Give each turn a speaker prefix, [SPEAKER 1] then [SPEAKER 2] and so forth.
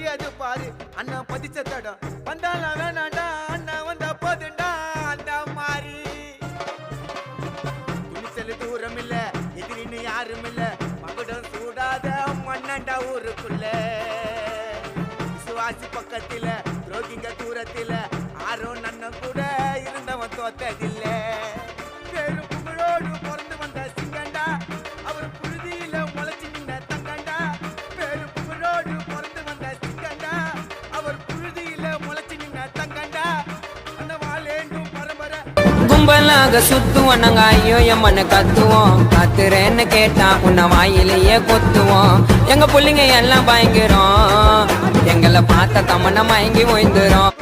[SPEAKER 1] தெரியாது பாரு அண்ணன் பதிச்ச தடம் வந்தாலும் வேணாண்டா அண்ணன் வந்த போதுண்டா அந்த மாதிரி துணிச்சல் தூரம் இல்ல எதிரின்னு யாரும் இல்ல மகுடம் சூடாத மண்ணண்டா ஊருக்குள்ள விசுவாசி பக்கத்தில துரோகிங்க தூரத்தில ஆரும் நன்னம் கூட இருந்தவன் தோத்ததில்ல பேரும் புகழோடு பிறந்து வந்த சிங்கண்டா அவர் புழுதியில முளைச்சு நின்ன தங்கண்டா பேரும் புகழோடு பிறந்து வந்த சிங்கண்டா அவர் புழுதியில முளைச்சு நின்ன தங்கண்டா அந்த வாழேண்டும் பரம்பரை
[SPEAKER 2] கும்பலாக சுத்துவோம் நாங்க ஐயோ எம்மன்னு கத்துவோம் கத்துறேன்னு கேட்டா உன்னை வாயிலேயே கொத்துவோம் எங்க புள்ளிங்க எல்லாம் பயங்கரம் எங்களை பார்த்த தம்மன மயங்கி ஓய்ந்துரும்